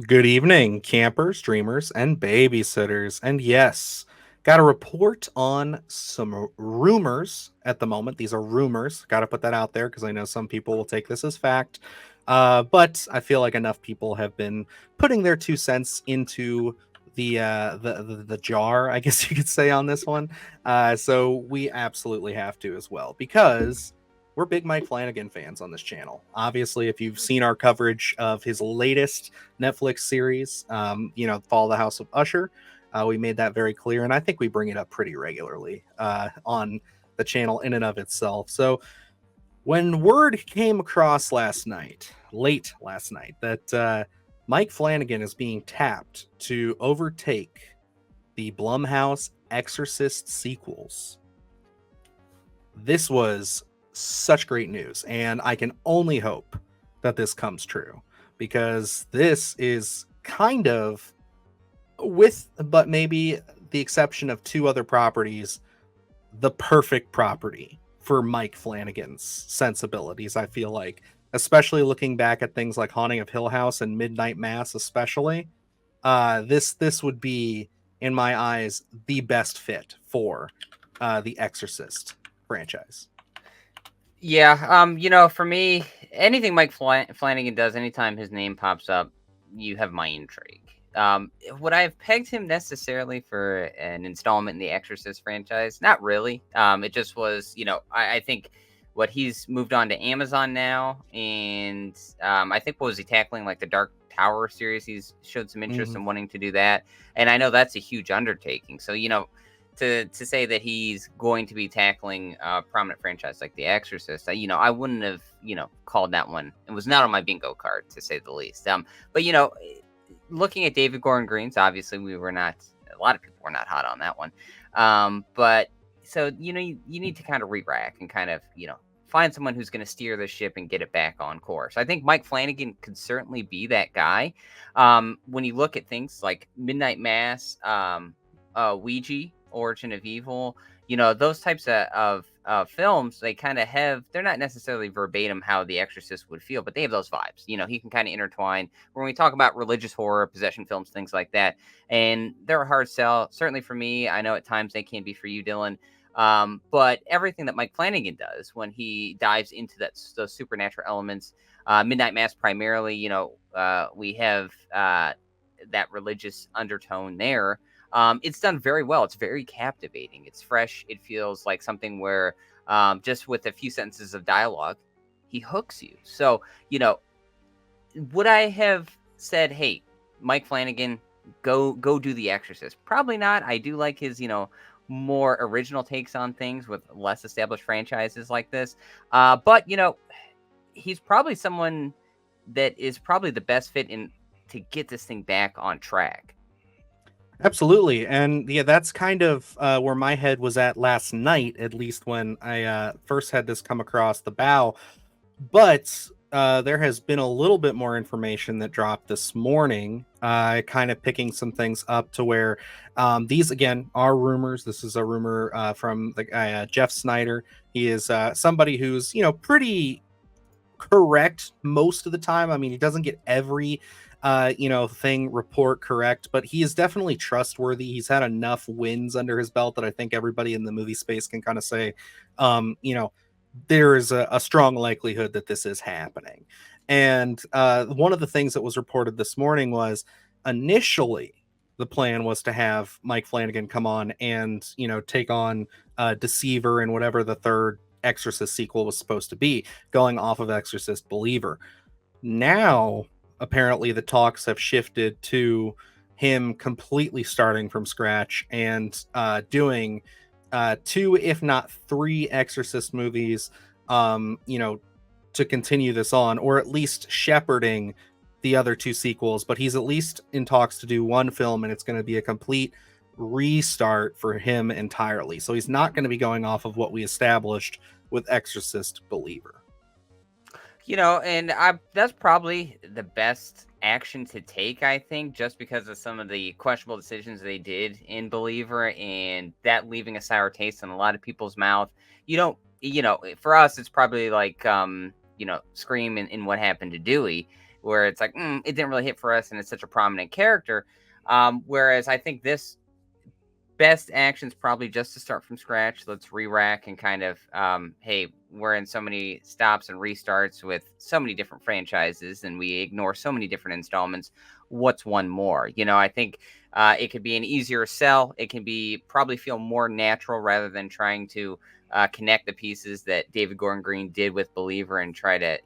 Good evening, campers, dreamers, and babysitters. And yes, got a report on some rumors at the moment. These are rumors. Got to put that out there because I know some people will take this as fact. But I feel like enough people have been putting their 2 cents into the jar, I guess you could say, on this one. So we absolutely have to as well because we're big Mike Flanagan fans on this channel. Obviously, if you've seen our coverage of his latest Netflix series, Fall of the House of Usher. We made that very clear, and I think we bring it up pretty regularly on the channel in and of itself. So when word came across late last night, that Mike Flanagan is being tapped to overtake the Blumhouse Exorcist sequels, this was such great news, and I can only hope that this comes true because this is kind of but maybe the exception of two other properties, the perfect property for Mike Flanagan's sensibilities. I feel like, especially looking back at things like Haunting of Hill House and Midnight Mass, especially, this would be, in my eyes, the best fit for the Exorcist franchise. Yeah, for me, anything Flanagan does, anytime his name pops up, you have my intrigue. Would I have pegged him necessarily for an installment in the Exorcist franchise? Not really. It just was, I think what he's moved on to Amazon now, and I think what was he tackling, like the Dark Tower series? He's showed some interest in wanting to do that, and I know that's a huge undertaking. So to say that he's going to be tackling a prominent franchise like The Exorcist, I wouldn't have, called that one. It was not on my bingo card, to say the least. But looking at David Gordon Green's, obviously a lot of people were not hot on that one. But so, you need to kind of re-rack and kind of, find someone who's going to steer the ship and get it back on course. I think Mike Flanagan could certainly be that guy. When you look at things like Midnight Mass, Ouija, Origin of Evil, those types of films, they kind of they're not necessarily verbatim how The Exorcist would feel, but they have those vibes. He can kind of intertwine when we talk about religious horror, possession films, things like that. And they're a hard sell, certainly for me. I know at times they can be for you, Dylan. But everything that Mike Flanagan does when he dives into those supernatural elements, Midnight Mass primarily, we have that religious undertone there. It's done very well. It's very captivating. It's fresh. It feels like something where just with a few sentences of dialogue, he hooks you. So, would I have said, hey, Mike Flanagan, go do The Exorcist? Probably not. I do like his, more original takes on things with less established franchises like this. But, he's probably someone that is probably the best fit to get this thing back on track. Absolutely. And yeah, that's kind of where my head was at last night, at least when I first had this come across the bow. But there has been a little bit more information that dropped this morning, kind of picking some things up to where these, again, are rumors. This is a rumor from the guy, Jeff Snyder. He is somebody who's, pretty correct most of the time. I mean, he doesn't get every thing report correct, but he is definitely trustworthy. He's had enough wins under his belt that I think everybody in the movie space can kind of say, there is a strong likelihood that this is happening. And one of the things that was reported this morning was initially the plan was to have Mike Flanagan come on and, take on Deceiver and whatever the third Exorcist sequel was supposed to be, going off of Exorcist Believer. Now, apparently, the talks have shifted to him completely starting from scratch and doing two, if not three, Exorcist movies, to continue this on, or at least shepherding the other two sequels. But he's at least in talks to do one film, and it's going to be a complete restart for him entirely. So he's not going to be going off of what we established with Exorcist Believer. And that's probably the best action to take, I think, just because of some of the questionable decisions they did in Believer and that leaving a sour taste in a lot of people's mouth. For us, it's probably like, Scream and What Happened to Dewey. where it's like, it didn't really hit for us, and it's such a prominent character. Whereas I think this best action's probably just to start from scratch. Let's re-rack and kind of, hey, we're in so many stops and restarts with so many different franchises, and we ignore so many different installments. What's one more? I think it could be an easier sell. It can be probably feel more natural rather than trying to connect the pieces that David Gordon Green did with Believer and try to,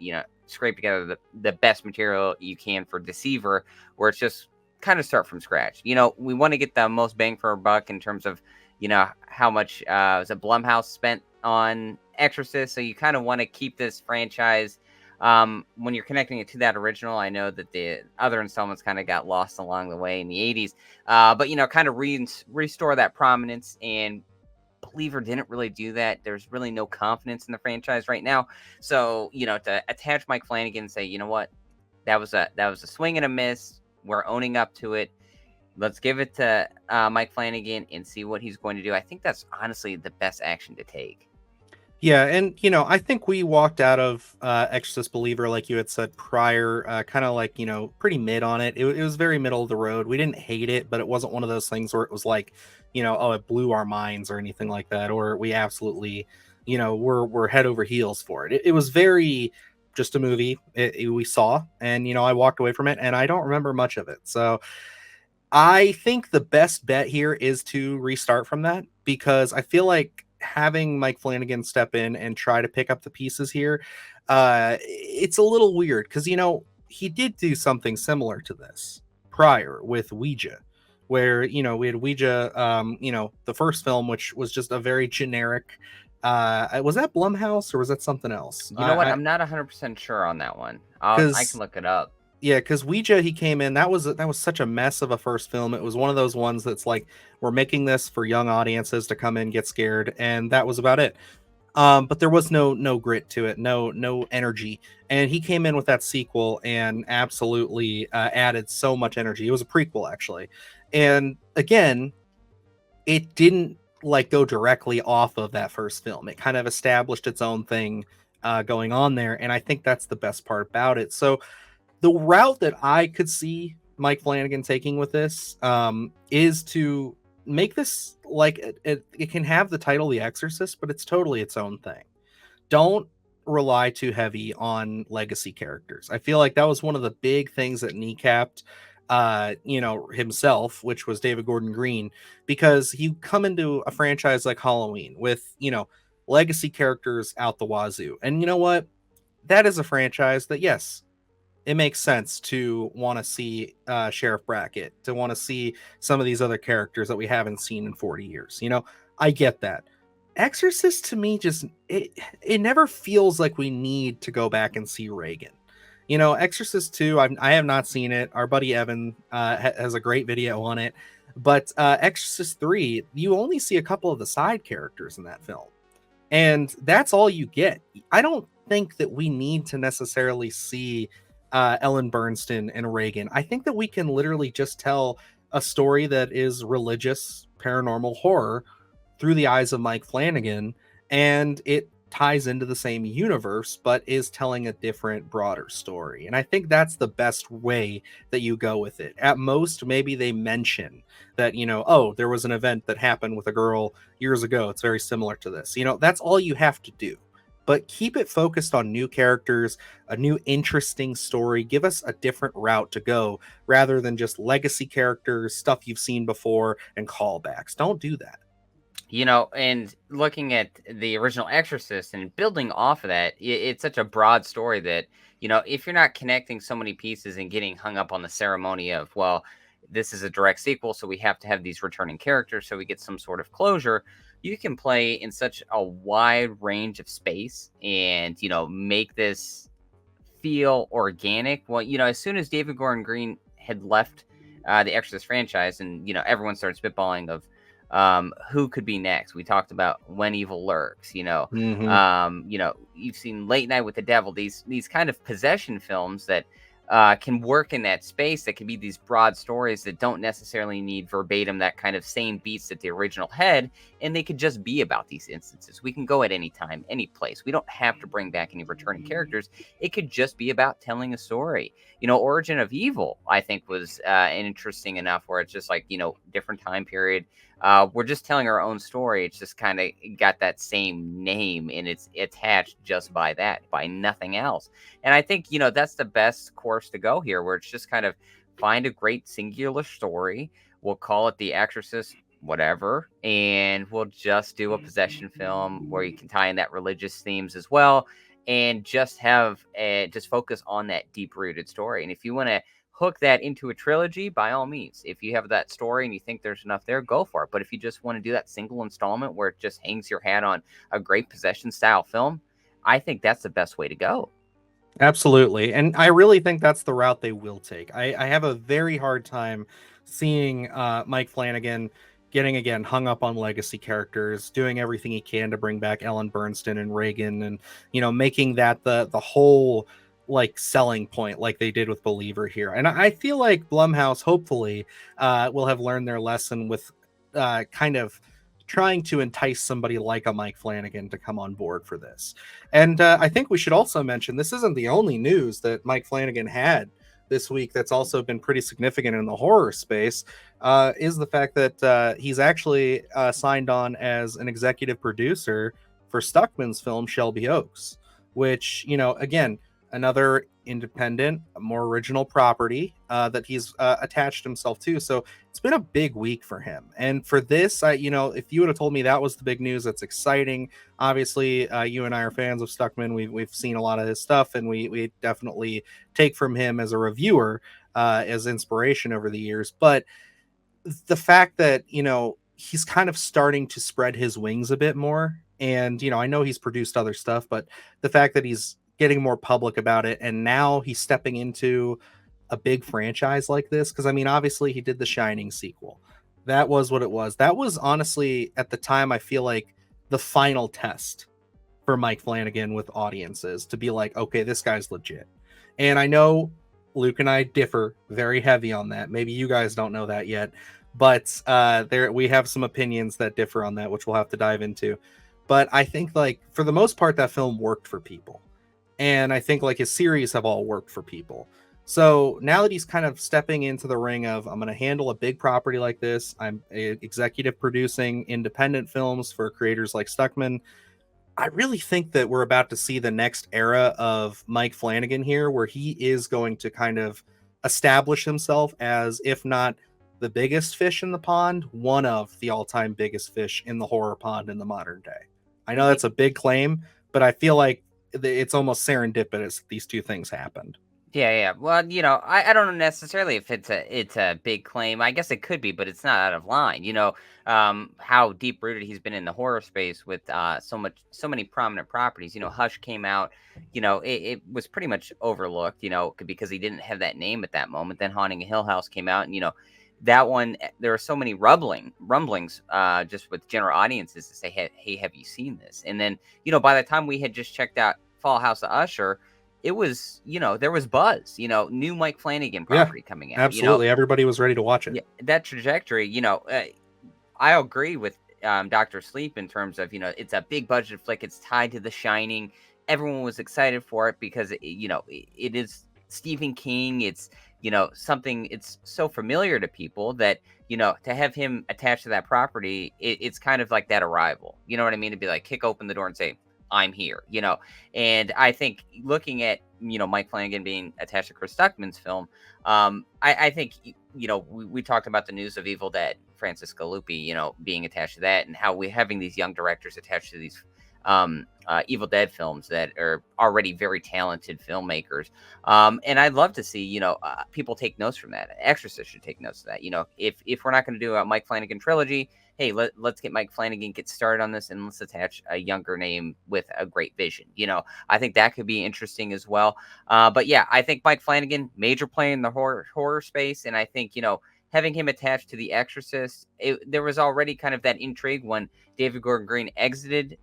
scrape together the best material you can for Deceiver, where it's just kind of start from scratch. We want to get the most bang for our buck in terms of, how much was it Blumhouse spent on Exorcist. So you kind of want to keep this franchise when you're connecting it to that original. I know that the other installments kind of got lost along the way in the 80s, but kind of restore that prominence. And Believer didn't really do that. There's really no confidence in the franchise right now. So to attach Mike Flanagan and say, you know what, that was a swing and a miss. We're owning up to it. Let's give it to Mike Flanagan and see what he's going to do. I think that's honestly the best action to take. Yeah, and I think we walked out of Exorcist Believer, like you had said prior, kind of like pretty mid on it. It was very middle of the road. We didn't hate it, but it wasn't one of those things where it was like, oh, it blew our minds or anything like that, or we absolutely, we're head over heels for it. It was very just a movie we saw, and I walked away from it, and I don't remember much of it. So I think the best bet here is to restart from that, because I feel like having Mike Flanagan step in and try to pick up the pieces here, it's a little weird because he did do something similar to this prior with Ouija, where we had Ouija, the first film, which was just a very generic. Was that Blumhouse or was that something else? You know what? I'm not 100% sure on that one. I can look it up. Yeah, because Ouija, he came in. That was such a mess of a first film. It was one of those ones that's like, we're making this for young audiences to come in, get scared, and that was about it. But there was no grit to it, no energy. And he came in with that sequel and absolutely added so much energy. It was a prequel, actually, and again, it didn't like go directly off of that first film. It kind of established its own thing going on there, and I think that's the best part about it. So the route that I could see Mike Flanagan taking with this is to make this like it can have the title The Exorcist, but it's totally its own thing. Don't rely too heavy on legacy characters. I feel like that was one of the big things that kneecapped himself, which was David Gordon Green, because you come into a franchise like Halloween with legacy characters out the wazoo, and you know what, that is a franchise that, yes, it makes sense to want to see Sheriff Brackett, to want to see some of these other characters that we haven't seen in 40 years. I get that. Exorcist, to me, just it never feels like we need to go back and see Reagan. Exorcist 2, I have not seen it. Our buddy Evan has a great video on it. But Exorcist 3, you only see a couple of the side characters in that film. And that's all you get. I don't think that we need to necessarily see Ellen Bernstein and Reagan. I think that we can literally just tell a story that is religious, paranormal horror through the eyes of Mike Flanagan, and it ties into the same universe, but is telling a different, broader story. And I think that's the best way that you go with it. At most, maybe they mention that, oh, there was an event that happened with a girl years ago. It's very similar to this. That's all you have to do. But keep it focused on new characters, a new interesting story. Give us a different route to go rather than just legacy characters, stuff you've seen before, and callbacks. Don't do that. And looking at the original Exorcist and building off of that, it's such a broad story that, if you're not connecting so many pieces and getting hung up on the ceremony of, well, this is a direct sequel, so we have to have these returning characters so we get some sort of closure, you can play in such a wide range of space and, make this feel organic. Well, as soon as David Gordon Green had left the Exorcist franchise and, everyone started spitballing of who could be next. We talked about When Evil Lurks, Mm-hmm. You've seen Late Night with the Devil, these kind of possession films that can work in that space, that can be these broad stories that don't necessarily need verbatim that kind of same beats that the original had, and they could just be about these instances. We can go at any time, any place. We don't have to bring back any returning characters. It could just be about telling a story. Origin of Evil, I think, was interesting enough where it's just like, different time period. We're just telling our own story. It's just kind of got that same name, and it's attached just by that, by nothing else. And I think, that's the best course to go here, where it's just kind of find a great singular story. We'll call it The Exorcist, whatever, and we'll just do a possession film where you can tie in that religious themes as well, and just just focus on that deep rooted story. And if you want to hook that into a trilogy, by all means. If you have that story and you think there's enough there, go for it. But if you just want to do that single installment where it just hangs your hat on a great possession style film, I think that's the best way to go. Absolutely. And I really think that's the route they will take. I have a very hard time seeing Mike Flanagan getting again hung up on legacy characters, doing everything he can to bring back Ellen Bernstein and Reagan, and making that the whole like selling point like they did with Believer here. And I feel like Blumhouse hopefully will have learned their lesson with kind of trying to entice somebody like a Mike Flanagan to come on board for this. And I think we should also mention this isn't the only news that Mike Flanagan had this week that's also been pretty significant in the horror space, is the fact that he's actually signed on as an executive producer for Stuckman's film Shelby Oaks, which, again, another independent, more original property that he's attached himself to. So it's been a big week for him. And for this, if you would have told me that was the big news, that's exciting. Obviously, you and I are fans of Stuckman. We've seen a lot of his stuff, and we definitely take from him as a reviewer as inspiration over the years. But the fact that, he's kind of starting to spread his wings a bit more. And, I know he's produced other stuff, but the fact that he's getting more public about it, and now he's stepping into a big franchise like this, because obviously he did the Shining sequel. That was what it was. That was honestly at the time, I feel like, the final test for Mike Flanagan with audiences to be like, okay, this guy's legit. And I know Luke and I differ very heavy on that. Maybe you guys don't know that yet, but there we have some opinions that differ on that, which we'll have to dive into. But I think, like, for the most part, that film worked for people. And I think like his series have all worked for people. So now that he's kind of stepping into the ring of, I'm going to handle a big property like this, I'm executive producing independent films for creators like Stuckman, I really think that we're about to see the next era of Mike Flanagan here, where he is going to kind of establish himself as, if not the biggest fish in the pond, one of the all-time biggest fish in the horror pond in the modern day. I know that's a big claim, but I feel like it's almost serendipitous these two things happened. Yeah. Well, I don't know necessarily if it's a big claim. I guess it could be, but it's not out of line. How deep rooted he's been in the horror space with so many prominent properties. Hush came out. It was pretty much overlooked. Because he didn't have that name at that moment. Then Haunting a Hill House came out, and that one, there are so many rumblings just with general audiences to say, hey, have you seen this? And then by the time we had just checked out Fall House of Usher, it was, there was buzz, new Mike Flanagan property coming out. Absolutely. Everybody was ready to watch it. Yeah, that trajectory, I agree with Dr. Sleep in terms of, it's a big budget flick. It's tied to The Shining. Everyone was excited for it because, it is Stephen King. It's, something, it's so familiar to people that, to have him attached to that property, it's kind of like that Arrival. You know what I mean? To be like, kick open the door and say, I'm here, and I think looking at, Mike Flanagan being attached to Chris Stuckman's film, I think, we talked about the news of Evil Dead, Francis Galupi, being attached to that, and how we're having these young directors attached to these Evil Dead films that are already very talented filmmakers. And I'd love to see, people take notes from that. Exorcist should take notes of that. If we're not going to do a Mike Flanagan trilogy, hey, let's get Mike Flanagan get started on this, and let's attach a younger name with a great vision. I think that could be interesting as well. But yeah, I think Mike Flanagan, major player in the horror space, and I think having him attached to The Exorcist, there was already kind of that intrigue when David Gordon Green exited.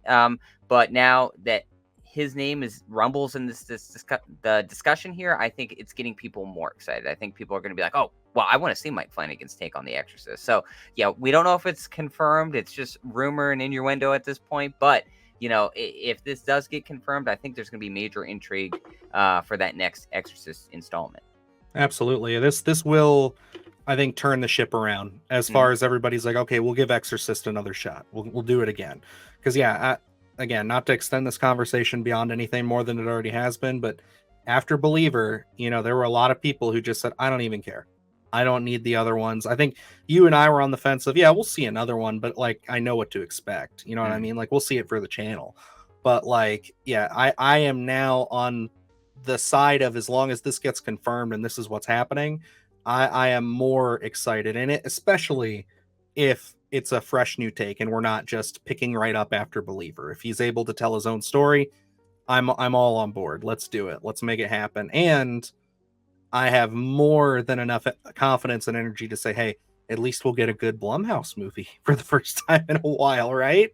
But now that his name rumbles in the discussion here, I think it's getting people more excited. I think people are going to be like, oh, well, I want to see Mike Flanagan's take on The Exorcist. So yeah, we don't know if it's confirmed. It's just rumor and innuendo at this point. But if this does get confirmed, I think there's going to be major intrigue for that next Exorcist installment. Absolutely. This will, I think, turn the ship around as far as everybody's like, okay, we'll give Exorcist another shot. We'll do it again. Because again, not to extend this conversation beyond anything more than it already has been, but after Believer, there were a lot of people who just said, I don't even care. I don't need the other ones. I think you and I were on the fence of, we'll see another one, but like, I know what to expect. You know what I mean? Like, we'll see it for the channel. But like, I am now on the side of, as long as this gets confirmed and this is what's happening, I am more excited in it, especially if it's a fresh new take and we're not just picking right up after Believer. If he's able to tell his own story, I'm all on board. Let's do it. Let's make it happen. And I have more than enough confidence and energy to say, hey, at least we'll get a good Blumhouse movie for the first time in a while, right?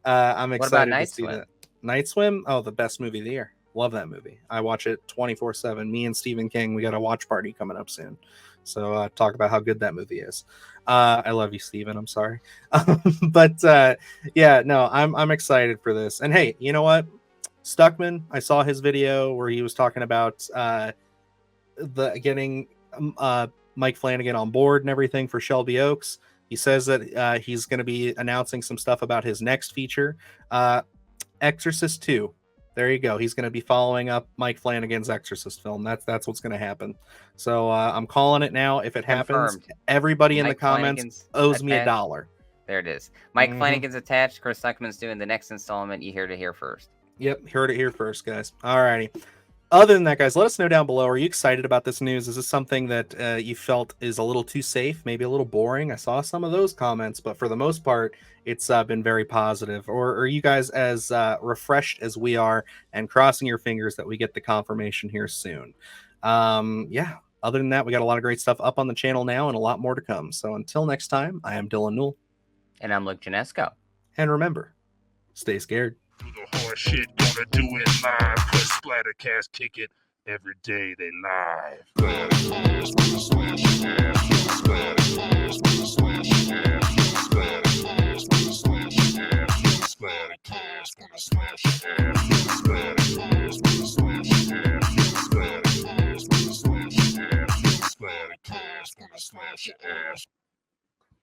I'm excited to see that. Night Swim? Oh, the best movie of the year. Love that movie. I watch it 24/7. Me and Stephen King, we got a watch party coming up soon. So talk about how good that movie is. I love you, Stephen. I'm sorry. But I'm excited for this. And hey, you know what? Stuckman, I saw his video where he was talking about getting Mike Flanagan on board and everything for Shelby Oaks. He says that he's going to be announcing some stuff about his next feature, Exorcist 2. There you go. He's going to be following up Mike Flanagan's Exorcist film. That's what's going to happen. So I'm calling it now. If it happens, everybody in the comments owes me $1. There it is. Mike Flanagan's attached. Chris Stuckman's doing the next installment. You heard it here first. Yep, heard it here first, guys. All righty. Other than that, guys, let us know down below. Are you excited about this news? Is this something that you felt is a little too safe, maybe a little boring? I saw some of those comments, but for the most part, it's been very positive. Or are you guys as refreshed as we are and crossing your fingers that we get the confirmation here soon? Other than that, we got a lot of great stuff up on the channel now and a lot more to come. So until next time, I am Dylan Newell. And I'm Luke Janesco. And remember, stay scared. Do the hard shit, gonna do it live. Cause Splattercast kick it every day they live. Splattercast, gonna slash your ass. Splattercast, gonna slash your ass. Splattercast, gonna slash your ass. Splattercast, gonna slash your ass. Splattercast, gonna slash your ass. Splattercast, gonna slash your ass. Splattercast, gonna slash your ass.